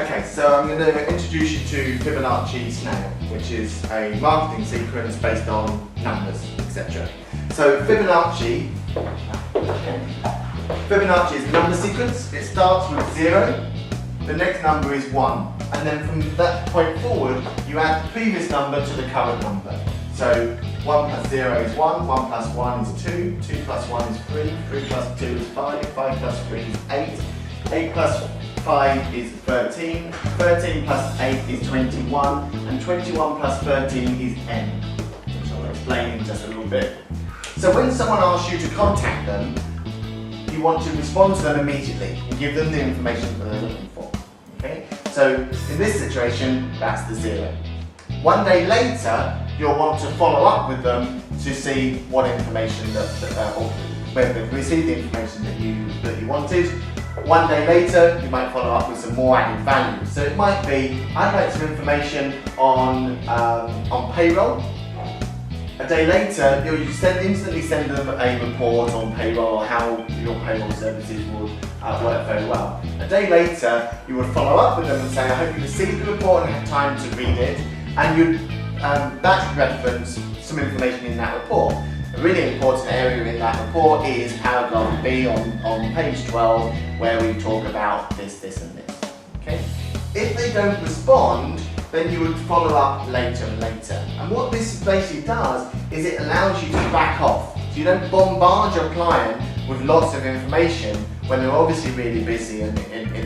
Okay, so I'm going to introduce you to Fibonacci Snail, which is a marketing sequence based on numbers, etc. So Fibonacci is a number sequence. It starts with 0, the next number is 1, and then from that point forward you add the previous number to the current number. So 1 plus 0 is 1, 1 plus 1 is 2, 2 plus 1 is 3, 3 plus 2 is 5, 5 plus 3 is 8, 8 plus 5 is 13, 13 plus 8 is 21, and 21 plus 13 is n, which I'll explain in just a little bit. So when someone asks you to contact them, you want to respond to them immediately and give them the information that they're looking for. Okay? So in this situation, that's the 0. One day later, you'll want to follow up with them to see what information or whether they've received the information that you wanted. One day later, you might follow up with some more added value. So it might be, I'd like some information on payroll. A day later, you'll instantly send them a report on payroll or how your payroll services would work very well. A day later, you would follow up with them and say, I hope you received the report and had time to read it, and you'd that reference some information in that report. A really important area in that report is paragraph B on page 12, where we talk about this, this and this. Okay? If they don't respond, then you would follow up later and later. And what this basically does is it allows you to back off. So you don't bombard your client with lots of information when they're obviously really busy in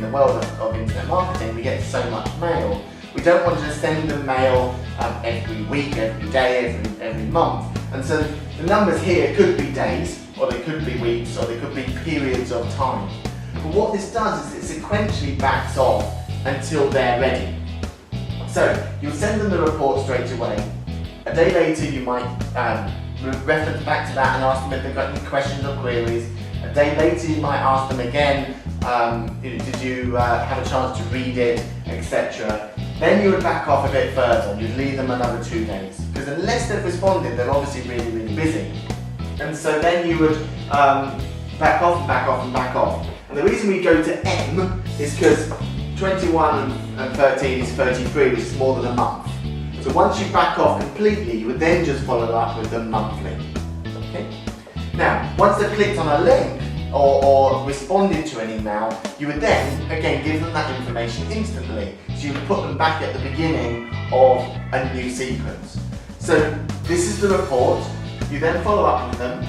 the world of internet marketing. We get so much mail. We don't want to send them mail every week, every day, every month. And so the numbers here could be days, or they could be weeks, or they could be periods of time. But what this does is it sequentially backs off until they're ready. So you'll send them the report straight away. A day later you might reference back to that and ask them if they've got any questions or queries. A day later you might ask them again, did you have a chance to read it, etc. Then you would back off a bit further and you'd leave them another 2 days. Because unless they've responded, they're obviously really, really busy. And so then you would back off and back off and back off. And the reason we go to M is because 21 and 13 is 33, which is more than a month. So once you back off completely, you would then just follow up with them monthly. Okay? Now, once they've clicked on a link or responded to an email, you would then, again, give them that information instantly. So you would put them back at the beginning of a new sequence. So this is the report. You then follow up with them,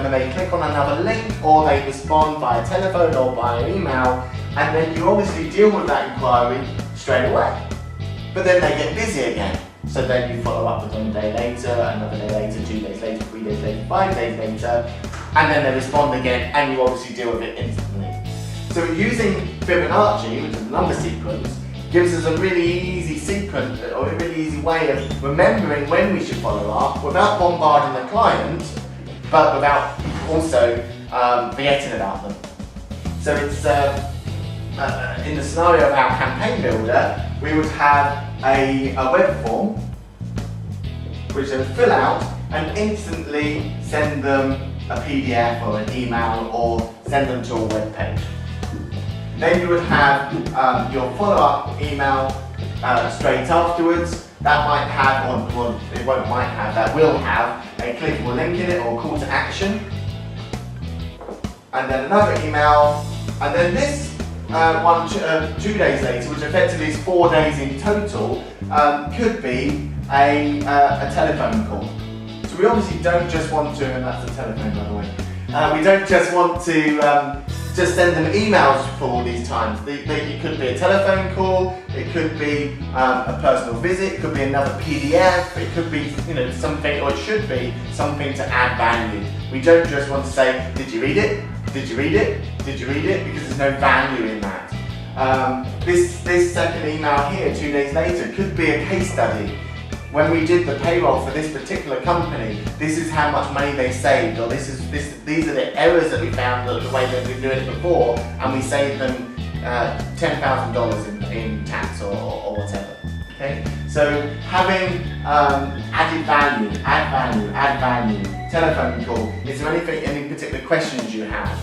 and they click on another link, or they respond via telephone or via email, and then you obviously deal with that inquiry straight away. But then they get busy again. So then you follow up with them a day later, another day later, 2 days later, 3 days later, 5 days later, and then they respond again, and you obviously deal with it instantly. So using Fibonacci, which is a number sequence, gives us a really easy sequence, or a really easy way of remembering when we should follow up without bombarding the client, but without also forgetting about them. So it's in the scenario of our campaign builder, we would have a web form which they would fill out and instantly send them a PDF or an email or send them to a web page. Then you would have your follow-up email straight afterwards. That might have, or it won't might have, that will have a clickable link in it or call to action. And then another email, and then this 2 days later, which effectively is 4 days in total, could be a telephone call. So we obviously don't just want to, and that's the telephone by the way, we don't just want to just send them emails for all these times. It could be a telephone call, it could be a personal visit, it could be another PDF, it could be something, or it should be something to add value. We don't just want to say, did you read it? Did you read it? Did you read it? Because there's no value in that. This second email here, 2 days later, could be a case study. When we did the payroll for this particular company, this is how much money they saved, or these are the errors that we found the way they've been doing it before, and we saved them $10,000 in tax or whatever. Okay, so having added value, add value, telephone call. Is there any particular questions you have?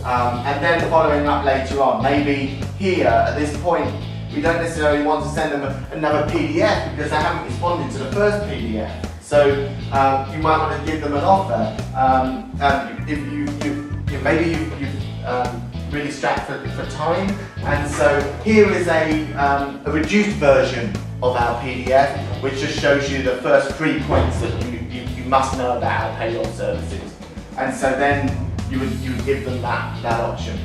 and then following up later on. Maybe here at this point we don't necessarily want to send them another PDF because they haven't responded to the first PDF. So you might want to give them an offer. If maybe you've really strapped for time, and so here is a reduced version of our PDF, which just shows you the first 3 points that you must know about our payroll services. And so then you would give them that option.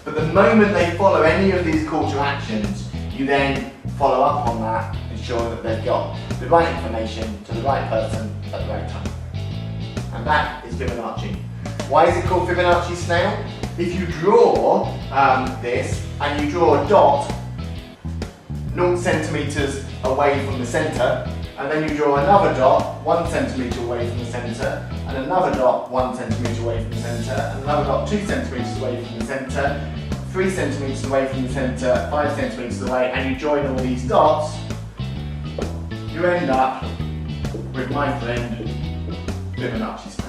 But the moment they follow any of these call to actions, you then follow up on that, ensure that they've got the right information to the right person at the right time. And that is Fibonacci. Why is it called Fibonacci Snail? If you draw this and you draw a dot 0 centimeters away from the center, and then you draw another dot 1 centimeter away from the center, and another dot 1 centimeter away from the center, and another dot 2 centimeters away from the center, 3 centimeters away from the center, 5 centimeters away, and you join all these dots, you end up with my friend Fibonacci.